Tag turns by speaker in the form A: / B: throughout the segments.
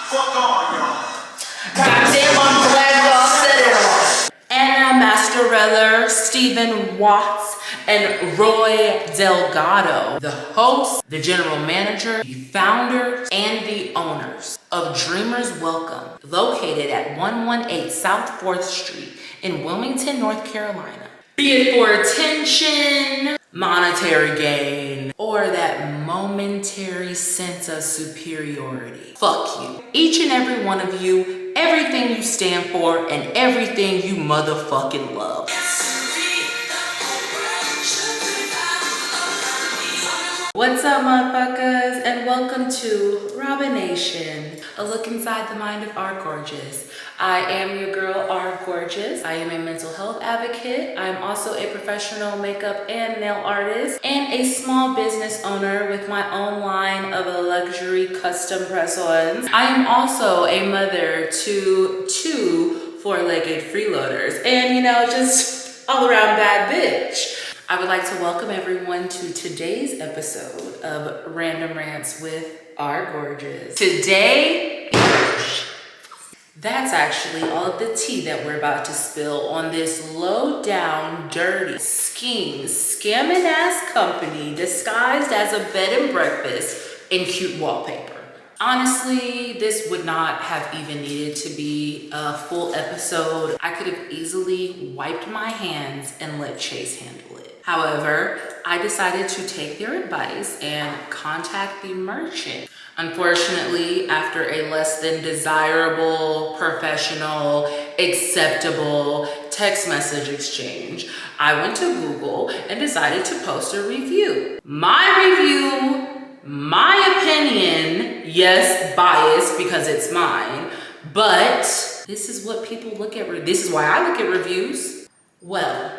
A: Fuck all y'all.
B: Goddamn, I'm glad y'all said it all. Anna Masterella, Stephan Watts, and Roy Delgado, the hosts, the general manager, the founders, and the owners of Dreamers Welcome, located at 118 South 4th Street in Wilmington, North Carolina. Be it for attention, monetary gain, or that momentary sense of superiority. Fuck you. Each and every one of you, everything you stand for, and everything you motherfucking love. What's up, motherfuckers, and welcome to Robiyinnation, a look inside the mind of R Gorgeous. I am your girl, R Gorgeous. I am a mental health advocate. I am also a professional makeup and nail artist and a small business owner with my own line of luxury custom press-ons. I am also a mother to 2 4-legged freeloaders and, just all around bad bitch. I would like to welcome everyone to today's episode of Random Rants with R Gorgeous. Today, that's actually all of the tea that we're about to spill on this low down, dirty, scamming ass company disguised as a bed and breakfast in cute wallpaper. Honestly, this would not have even needed to be a full episode. I could have easily wiped my hands and let Chase handle it. However, I decided to take their advice and contact the merchant. Unfortunately, after a less than desirable, professional, acceptable text message exchange, I went to Google and decided to post a review. My review, my opinion, yes, biased because it's mine, but this is what people look at. This is why I look at reviews. Well,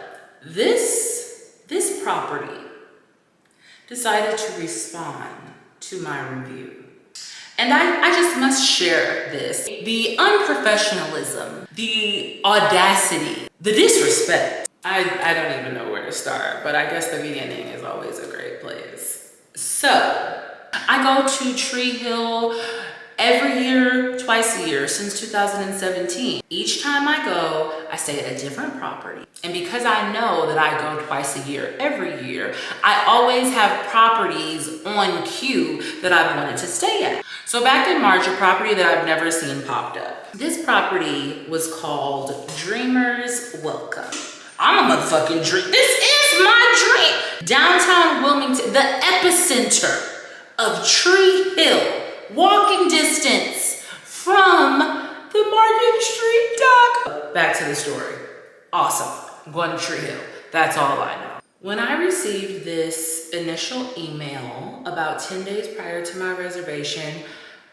B: this property decided to respond to my review. And I just must share this. The unprofessionalism, the audacity, the disrespect. I don't even know where to start, but I guess the beginning is always a great place. So, I go to Tree Hill every year, twice a year since 2017. Each time I go, I stay at a different property. And because I know that I go twice a year, every year, I always have properties on queue that I've wanted to stay at. So back in March, a property that I've never seen popped up. This property was called Dreamers Welcome. I'm a motherfucking dream. This is my dream. Downtown Wilmington, the epicenter of Tree Hill. Walking distance from the Market Street dock. Back to the story. Awesome. Going to Tree Hill. That's all I know. When I received this initial email about 10 days prior to my reservation,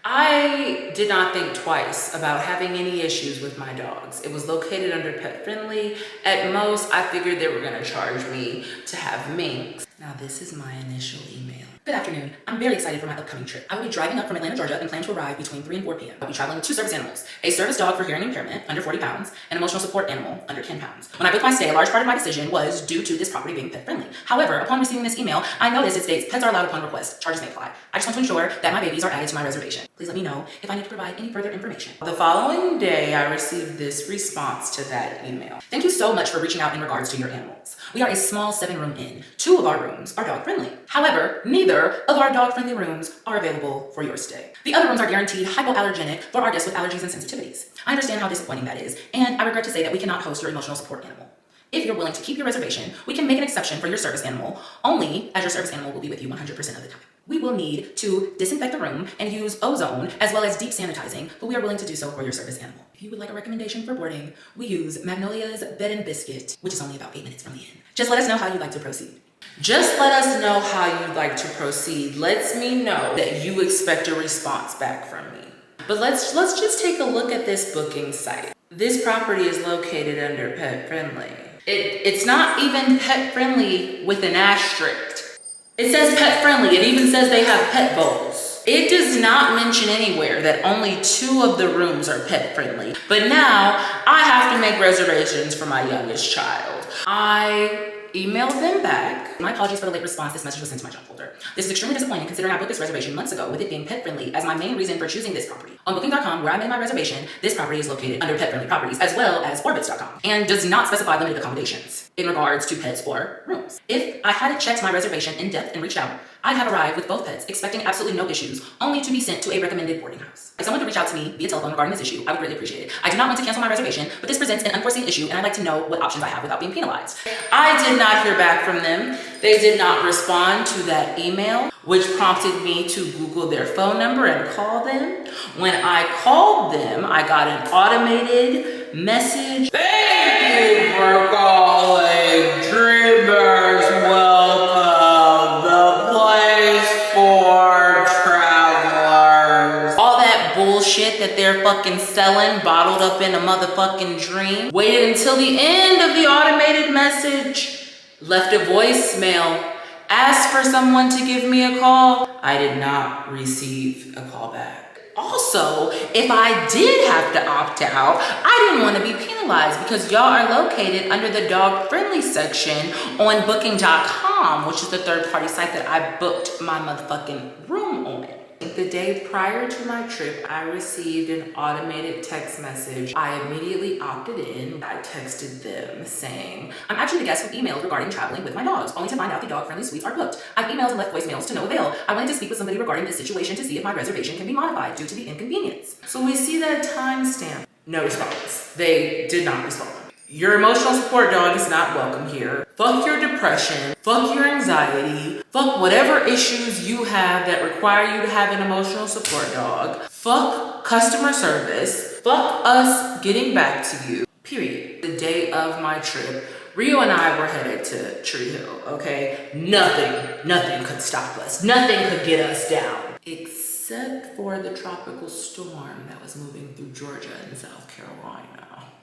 B: I did not think twice about having any issues with my dogs. It was located under pet friendly. At most, I figured they were gonna charge me to have minks. Now this is my initial email. Good afternoon. I'm very excited for my upcoming trip. I will be driving up from Atlanta, Georgia and plan to arrive between 3 and 4 p.m. I'll be traveling with 2 service animals, a service dog for hearing impairment, under 40 pounds, an emotional support animal, under 10 pounds. When I booked my stay, a large part of my decision was due to this property being pet friendly. However, upon receiving this email, I noticed it states pets are allowed upon request, charges may apply. I just want to ensure that my babies are added to my reservation. Please let me know if I need to provide any further information. The following day, I received this response to that email. Thank you so much for reaching out in regards to your animals. We are a small 7-room inn. 2 of our rooms are dog friendly. However, neither of our dog friendly rooms are available for your stay. The other rooms are guaranteed hypoallergenic for our guests with allergies and sensitivities. I understand how disappointing that is, and I regret to say that we cannot host your emotional support animal. If you're willing to keep your reservation, we can make an exception for your service animal, only as your service animal will be with you 100% of the time. We will need to disinfect the room and use ozone as well as deep sanitizing, but we are willing to do so for your service animal. If you would like a recommendation for boarding, we use Magnolia's Bed and Biscuit, which is only about 8 minutes from the inn. Just let us know how you'd like to proceed. Just let us know how you'd like to proceed. Lets me know that you expect a response back from me. But let's just take a look at this booking site. This property is located under pet friendly. It's not even pet friendly with an asterisk. It says pet friendly. It even says they have pet bowls. It does not mention anywhere that only 2 of the rooms are pet friendly. But now I have to make reservations for my youngest child. I emailed them back. My apologies for the late response. This message was sent to my junk folder. This is extremely disappointing considering I booked this reservation months ago with it being pet friendly as my main reason for choosing this property. On booking.com, where I made my reservation, this property is located under pet friendly properties as well as orbitz.com and does not specify limited accommodations in regards to pets or rooms. If I hadn't checked my reservation in depth and reached out, I'd have arrived with both pets, expecting absolutely no issues, only to be sent to a recommended boarding house. If someone could reach out to me via telephone regarding this issue, I would greatly appreciate it. I do not want to cancel my reservation, but this presents an unforeseen issue, and I'd like to know what options I have without being penalized. I did not hear back from them. They did not respond to that email, which prompted me to Google their phone number and call them. When I called them, I got an automated message. Thank you for calling Dreamers Welcome, the place for travelers. All that bullshit that they're fucking selling bottled up in a motherfucking dream. Waited until the end of the automated message, left a voicemail, asked for someone to give me a call. I did not receive a call back. Also, if I did have to opt out, I didn't want to be penalized because y'all are located under the dog friendly section on booking.com, which is the third party site that I booked my motherfucking room on. The day prior to my trip, I received an automated text message. I immediately opted in. I texted them saying, I'm actually the guest who emailed regarding traveling with my dogs, only to find out the dog-friendly suites are booked. I've emailed and left voicemails to no avail. I wanted to speak with somebody regarding this situation to see if my reservation can be modified due to the inconvenience. So we see that timestamp. No response. They did not respond. Your emotional support dog is not welcome here. Fuck your depression, fuck your anxiety, fuck whatever issues you have that require you to have an emotional support dog. Fuck customer service, fuck us getting back to you, period. The day of my trip, Rio and I were headed to Tree Hill, okay? Nothing could stop us. Nothing could get us down. Except for the tropical storm that was moving through Georgia and South Carolina.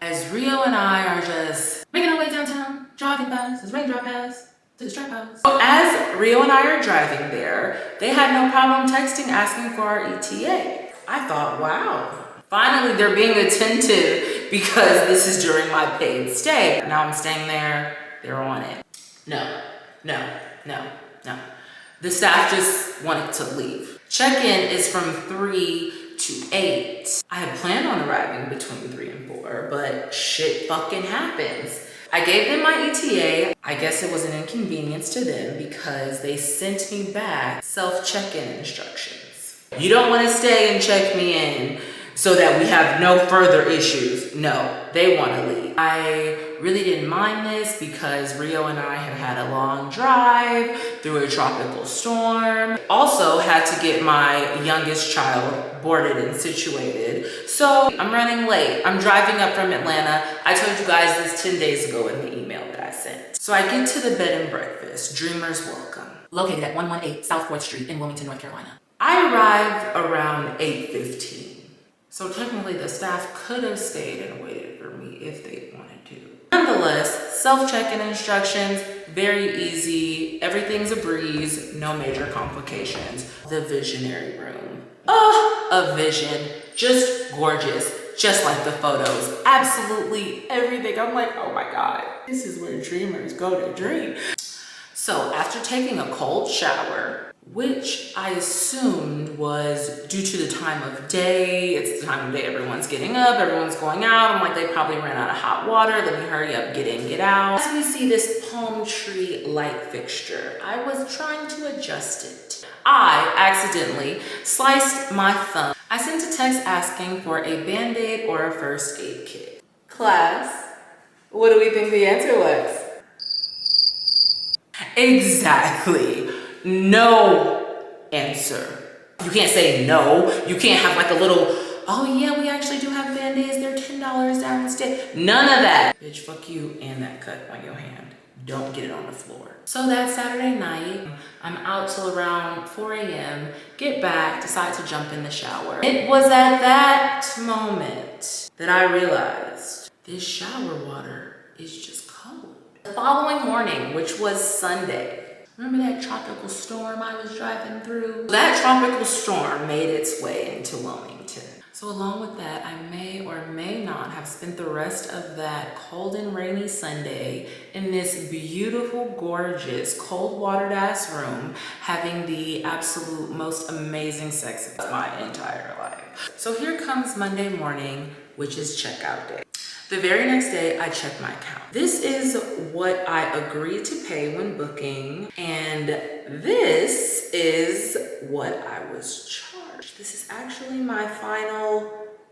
B: As Rio and I are just making our way downtown, driving past, as rain drop past to the strap house. So as Rio and I are driving there, they had no problem texting asking for our ETA. I thought, wow, finally they're being attentive because this is during my paid stay. Now I'm staying there, they're on it. No. The staff just wanted to leave. Check-in is from 3 to 8. I had planned on arriving between 3 and 4, but shit fucking happens. I gave them my ETA. I guess it was an inconvenience to them because they sent me back self-check-in instructions. You don't want to stay and check me in so that we have no further issues. No, they want to leave. I really didn't mind this because Rio and I had a long drive through a tropical storm. Also had to get my youngest child boarded and situated. So I'm running late. I'm driving up from Atlanta. I told you guys this 10 days ago in the email that I sent. So I get to the bed and breakfast, Dreamers Welcome, located at 118 South 4th Street in Wilmington, North Carolina. I arrived around 8:15. So technically the staff could have stayed and waited for me if they wanted to. Nonetheless, self-check-in instructions, very easy. Everything's a breeze, no major complications. The visionary room. Oh, a vision, just gorgeous, just like the photos. Absolutely everything. I'm like, oh my God, this is where dreamers go to dream. So after taking a cold shower, which I assumed was due to the time of day. It's the time of day everyone's getting up, everyone's going out. I'm like, they probably ran out of hot water. Let me hurry up, get in, get out. As we see this palm tree light fixture, I was trying to adjust it. I accidentally sliced my thumb. I sent a text asking for a Band-Aid or a first aid kit. Class, what do we think the answer was? Exactly. No answer. You can't say no. You can't have like a little, oh yeah, we actually do have Band-Aids. They're $10 downstairs. None of that. Bitch, fuck you and that cut on your hand. Don't get it on the floor. So that Saturday night, I'm out till around 4 a.m. Get back, decide to jump in the shower. It was at that moment that I realized this shower water is just cold. The following morning, which was Sunday, remember that tropical storm I was driving through? That tropical storm made its way into Wilmington. So So along with that, I may or may not have spent the rest of that cold and rainy Sunday in this beautiful, gorgeous, cold watered ass room, having the absolute most amazing sex of my entire life. So here comes Monday morning, which is checkout day. The very next day, I checked my account. This is what I agreed to pay when booking, and this is what I was charged. This is actually my final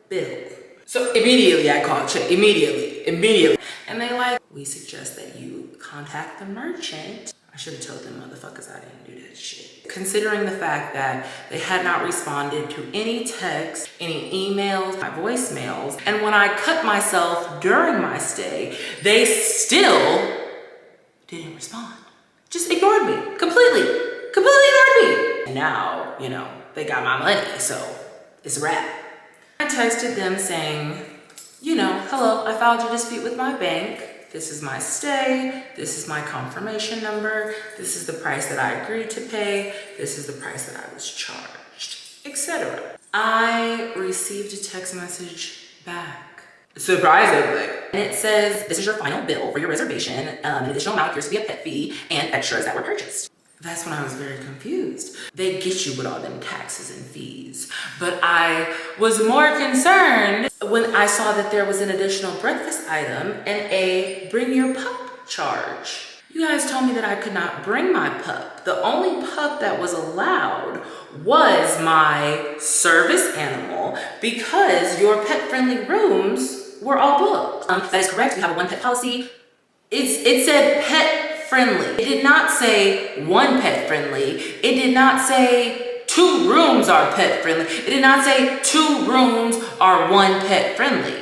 B: bill. So immediately I called check, immediately. And they like, we suggest that you contact the merchant. I should have told them motherfuckers I didn't do that shit. Considering the fact that they had not responded to any texts, any emails, my voicemails, and when I cut myself during my stay, they still didn't respond. Just ignored me, completely ignored me. And now, you know, they got my money, so it's a wrap. I texted them saying, you know, hello, I filed your dispute with my bank. This is my stay, this is my confirmation number, this is the price that I agreed to pay, this is the price that I was charged, etc. I received a text message back, surprisingly. And it says, this is your final bill for your reservation. An additional amount appears to be a pet fee and extras that were purchased. That's when I was very confused. They get you with all them taxes and fees. But I was more concerned when I saw that there was an additional breakfast item and a bring your pup charge. You guys told me that I could not bring my pup. The only pup that was allowed was my service animal because your pet-friendly rooms were all booked. That is correct, we have a one pet policy. It said pet friendly. It did not say one pet friendly. It did not say 2 rooms are pet friendly. It did not say 2 rooms are one pet friendly.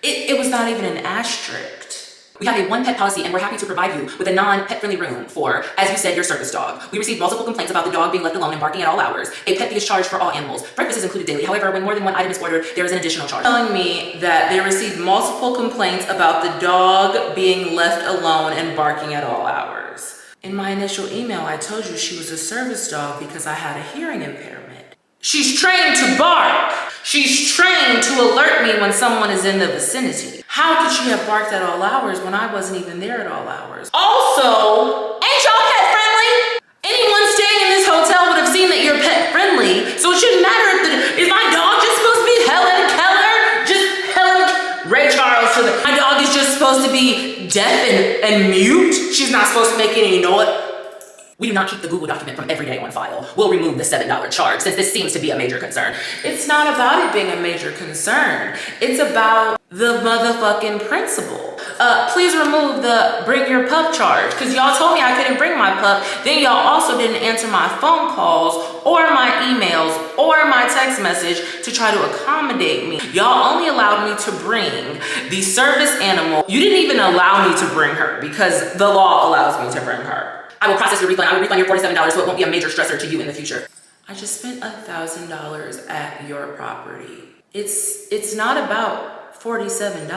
B: It was not even an asterisk. We have a one pet policy and we're happy to provide you with a non-pet friendly room for, as you said, your service dog. We received multiple complaints about the dog being left alone and barking at all hours. A pet fee is charged for all animals. Breakfast is included daily. However, when more than one item is ordered, there is an additional charge. Telling me that they received multiple complaints about the dog being left alone and barking at all hours. In my initial email, I told you she was a service dog because I had a hearing impairment. She's trained to bark. She's trained to alert me when someone is in the vicinity. How could she have barked at all hours when I wasn't even there at all hours? Also, ain't y'all pet friendly? Anyone staying in this hotel would have seen that you're pet friendly, so it shouldn't matter is my dog just supposed to be Helen Keller? Just Helen Ray Charles to the, my dog is just supposed to be deaf and mute? She's not supposed to make any noise. We do not keep the Google document from every day on file. We'll remove the $7 charge since this seems to be a major concern. It's not about it being a major concern. It's about the motherfucking principle. Please remove the bring your pup charge because y'all told me I couldn't bring my pup. Then y'all also didn't answer my phone calls or my emails or my text message to try to accommodate me. Y'all only allowed me to bring the service animal. You didn't even allow me to bring her because the law allows me to bring her. I will process your refund. I will refund your $47 so it won't be a major stressor to you in the future. I just spent $1,000 at your property. It's not about $47.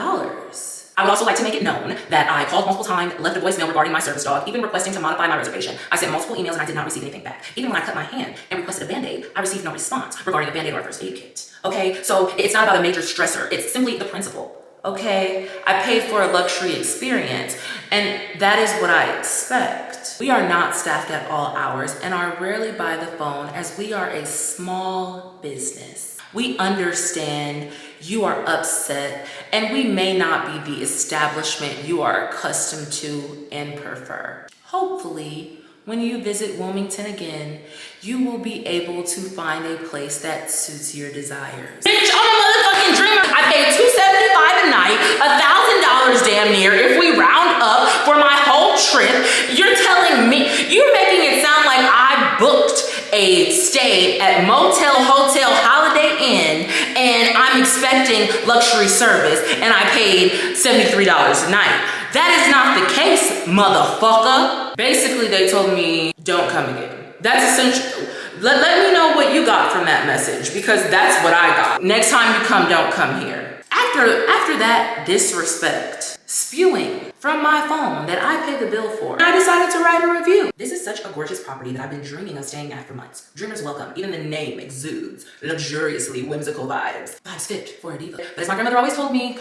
B: I would also like to make it known that I called multiple times, left a voicemail regarding my service dog, even requesting to modify my reservation. I sent multiple emails and I did not receive anything back. Even when I cut my hand and requested a Band-Aid, I received no response regarding a Band-Aid or a first aid kit. Okay, so it's not about a major stressor. It's simply the principle. Okay, I paid for a luxury experience and that is what I expect. We are not staffed at all hours and are rarely by the phone as we are a small business. We understand you are upset and we may not be the establishment you are accustomed to and prefer. Hopefully, when you visit Wilmington again, you will be able to find a place that suits your desires. Bitch, I'm a motherfucking dreamer. I paid $275 a night, $1,000 damn near if we round up for my whole trip. You're telling me, you're making it sound like I booked a stay at Motel, Hotel, Holiday Inn, and I'm expecting luxury service, and I paid $73 a night. That is not the case, motherfucker. Basically, they told me, don't come again. That's essential. Let me know what you got from that message, because that's what I got. Next time you come, don't come here. After that disrespect, spewing from my phone that I paid the bill for. And I decided to write a review. This is such a gorgeous property that I've been dreaming of staying at for months. Dreamers welcome. Even the name exudes luxuriously whimsical vibes. Vibes fit for a diva. But as my grandmother always told me,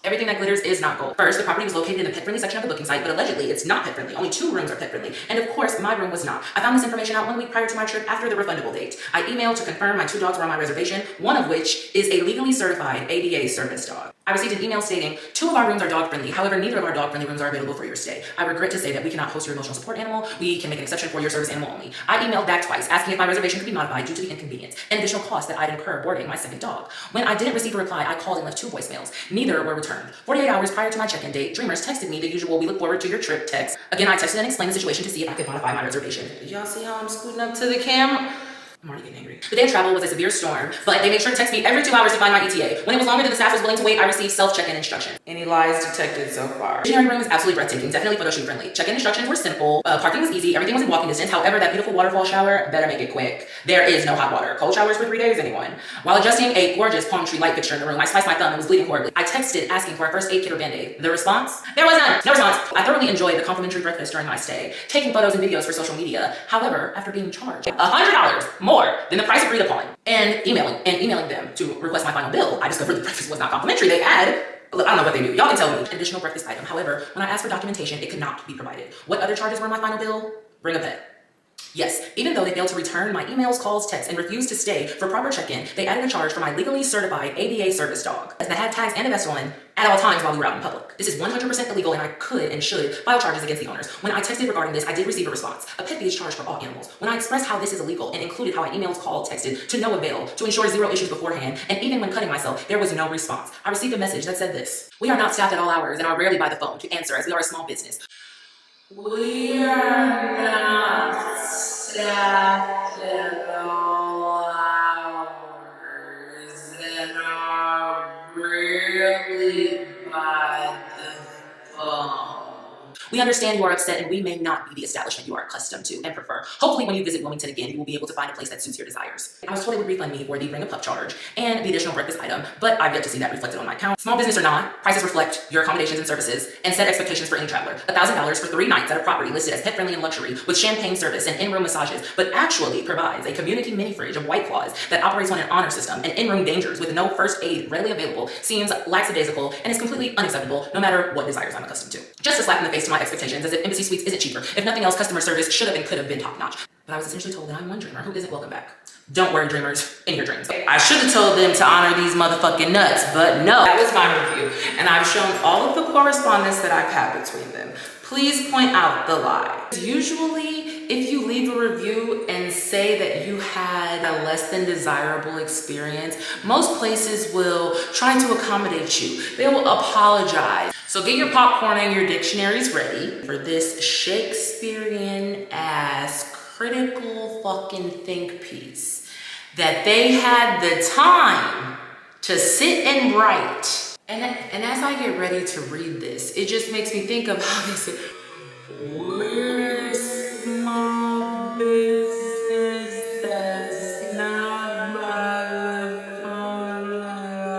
B: everything that glitters is not gold. First, the property was located in the pet-friendly section of the booking site, but allegedly it's not pet-friendly. Only 2 rooms are pet-friendly. And of course, my room was not. I found this information out 1 week prior to my trip after the refundable date. I emailed to confirm my 2 dogs were on my reservation, one of which is a legally certified ADA service dog. I received an email stating 2 of our rooms are dog-friendly. However, neither of our dog-friendly rooms are available for your stay. I regret to say that we cannot host your emotional support animal. We can make an exception for your service animal only. I emailed back twice, asking if my reservation could be modified due to the inconvenience and additional cost that I'd incur boarding my second dog. When I didn't receive a reply, I called and left 2 voicemails. Neither were returned. 48 hours prior to my check-in date, Dreamers texted me the usual "we look forward to your trip" text. Again, I texted and explained the situation to see if I could modify my reservation. Y'all see how I'm scooting up to the camera? I'm already getting angry. The day of travel was a severe storm, but they made sure to text me every 2 hours to find my ETA. When it was longer than the staff was willing to wait, I received self-check-in instructions. Any lies detected so far? The engineering room is absolutely breathtaking, definitely photo shoot friendly. Check-in instructions were simple, parking was easy, everything was in walking distance. However, that beautiful waterfall shower, better make it quick. There is no hot water. Cold showers for 3 days, anyone? While adjusting a gorgeous palm tree light fixture in the room, I sliced my thumb and was bleeding horribly. I texted asking for a first aid kit or band-aid. The response? There was none. No response. I thoroughly enjoyed the complimentary breakfast during my stay, taking photos and videos for social media. However, after being charged $100 more than the price agreed upon and emailing them to request my final bill, I discovered the breakfast was not complimentary. They had, I don't know what they do. Y'all can tell me. Additional breakfast item. However, when I asked for documentation, it could not be provided. What other charges were on my final bill? Bring a pet. Yes, even though they failed to return my emails, calls, texts, and refused to stay for proper check-in, they added a charge for my legally certified ADA service dog that had tags and a vest on at all times while we were out in public. This is 100% illegal and I could and should file charges against the owners. When I texted regarding this, I did receive a response. A pet fee is charged for all animals. When I expressed how this is illegal and included how I emailed, called, texted to no avail to ensure 0 issues beforehand, and even when cutting myself, there was no response. I received a message that said this: "We are not staffed at all hours and are rarely by the phone to answer as we are a small business. We are not staffed at all hours and are rarely by the phone. We understand you are upset and we may not be the establishment you are accustomed to and prefer. Hopefully when you visit Wilmington again, you will be able to find a place that suits your desires." I was told they would refund me for the bring a pup charge and the additional breakfast item, but I've yet to see that reflected on my account. Small business or not, prices reflect your accommodations and services and set expectations for any traveler. $1,000 for 3 nights at a property listed as pet friendly and luxury with champagne service and in-room massages, but actually provides a community mini fridge of White Claws that operates on an honor system and in-room dangers with no first aid readily available seems lackadaisical and is completely unacceptable no matter what desires I'm accustomed to. Just a slap in the face to my expectations, as if Embassy Suites isn't cheaper. If nothing else, customer service should have and could have been top notch. But I was essentially told that I'm one dreamer who isn't welcome back. Don't worry, dreamers, in your dreams. I should have told them to honor these motherfucking nuts, but no. That was my review, and I've shown all of the correspondence that I've had between them. Please point out the lie. Usually, if you leave a review and say that you had a less than desirable experience, most places will try to accommodate you. They will apologize. So get your popcorn and your dictionaries ready for this Shakespearean ass critical fucking think piece that they had the time to sit and write. And as I get ready to read this, it just makes me think of how they said, "We're small business that's not by the phone hours."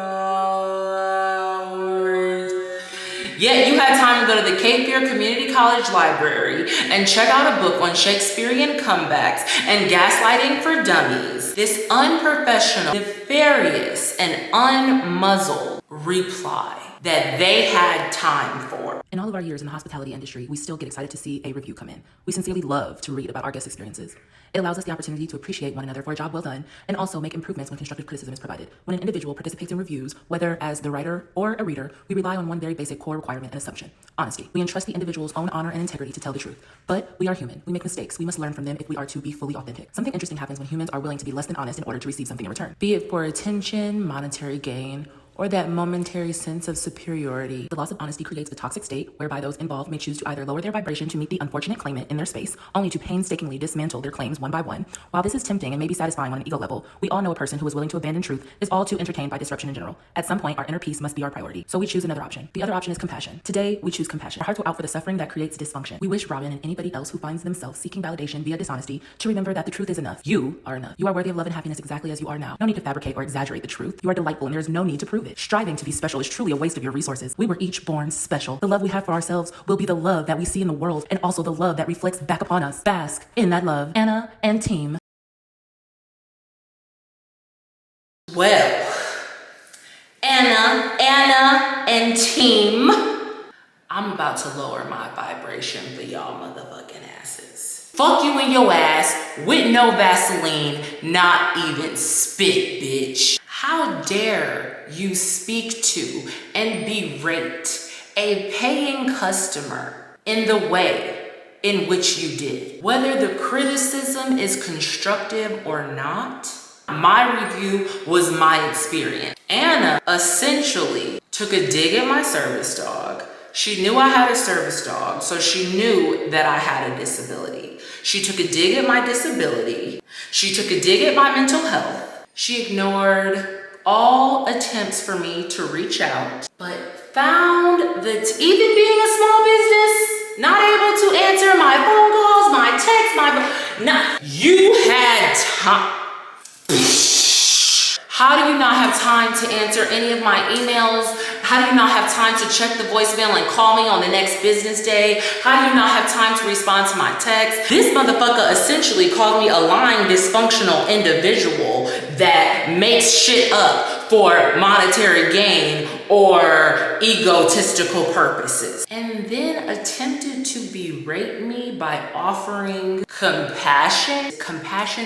B: Yet you had time to go to the Cape Fear Community College Library and check out a book on Shakespearean comebacks and gaslighting for dummies. This unprofessional, nefarious, and unmuzzled reply that they had time for. In all of our years in the hospitality industry, we still get excited to see a review come in. We sincerely love to read about our guest experiences. It allows us the opportunity to appreciate one another for a job well done and also make improvements when constructive criticism is provided. When an individual participates in reviews, whether as the writer or a reader, we rely on one very basic core requirement and assumption: honesty. We entrust the individual's own honor and integrity to tell the truth. But we are human. We make mistakes. We must learn from them if we are to be fully authentic. Something interesting happens when humans are willing to be less than honest in order to receive something in return, be it for attention, monetary gain, or that momentary sense of superiority. The loss of honesty creates a toxic state whereby those involved may choose to either lower their vibration to meet the unfortunate claimant in their space, only to painstakingly dismantle their claims one by one. While this is tempting and may be satisfying on an ego level, we all know a person who is willing to abandon truth is all too entertained by disruption in general. At some point, our inner peace must be our priority, so we choose another option. The other option is compassion. Today, we choose compassion. Our hearts will out for the suffering that creates dysfunction. We wish Robin and anybody else who finds themselves seeking validation via dishonesty to remember that the truth is enough. You are enough. You are worthy of love and happiness exactly as you are now. No need to fabricate or exaggerate the truth. You are delightful and there is no need to prove it.
A: prove it. Striving to be special is truly a waste of your resources. We were each born special. The love we have for ourselves will be the love that we see in the world, and also the love that reflects back upon us. Bask in that love. Anna and team.
B: Well, Anna and team, I'm about to lower my vibration for y'all motherfucking asses. Fuck you and your ass with no Vaseline, not even spit, bitch. How dare you speak to and berate a paying customer in the way in which you did? Whether the criticism is constructive or not, my review was my experience. Anna essentially took a dig at my service dog. She knew I had a service dog, so she knew that I had a disability. She took a dig at my disability. She took a dig at my mental health. She ignored all attempts for me to reach out, but found that even being a small business, not able to answer my phone calls, my texts, you had time. How do you not have time to answer any of my emails? How do you not have time to check the voicemail and call me on the next business day? How do you not have time to respond to my text? This motherfucker essentially called me a lying, dysfunctional individual that makes shit up for monetary gain or egotistical purposes. And then attempted to berate me by offering compassion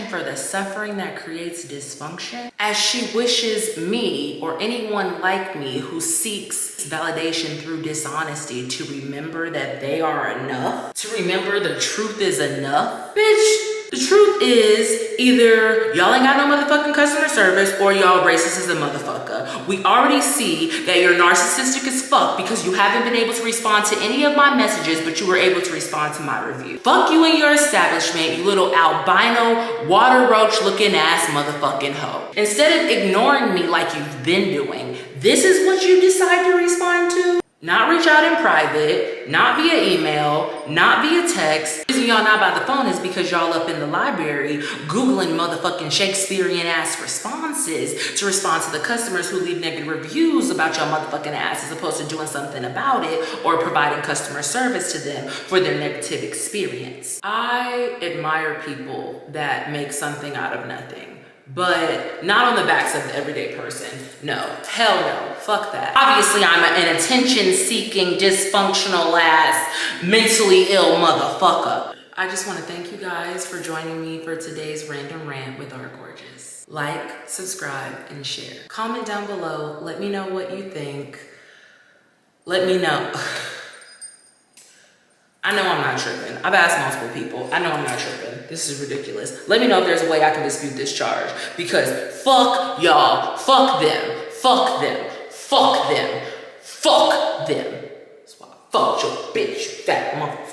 B: for the suffering that creates dysfunction, as she wishes me or anyone like me who seeks validation through dishonesty to remember that they are enough, to remember the truth is enough. Bitch, the truth is either y'all ain't got no motherfucking customer service or y'all racist as a motherfucker. We already see that you're narcissistic as fuck because you haven't been able to respond to any of my messages, but you were able to respond to my review. Fuck you and your establishment, you little albino water roach looking ass motherfucking hoe. Instead of ignoring me like you've been doing, this is what you decide to respond to? Not reach out in private, not via email, not via text. The reason y'all not by the phone is because y'all up in the library Googling motherfucking Shakespearean ass responses to respond to the customers who leave negative reviews about y'all motherfucking ass, as opposed to doing something about it or providing customer service to them for their negative experience. I admire people that make something out of nothing, but not on the backs of the everyday person. No, hell no, fuck that. Obviously, I'm an attention-seeking, dysfunctional ass, mentally ill motherfucker. I just want to thank you guys for joining me for today's Random Rant with R Gorgeous. Like, subscribe, and share. Comment down below, let me know what you think. Let me know. I know I'm not tripping. I've asked multiple people. I know I'm not tripping. This is ridiculous. Let me know if there's a way I can dispute this charge, because fuck y'all, fuck them, fuck them, fuck them, fuck them. That's why I fucked your bitch, you fat motherfucker.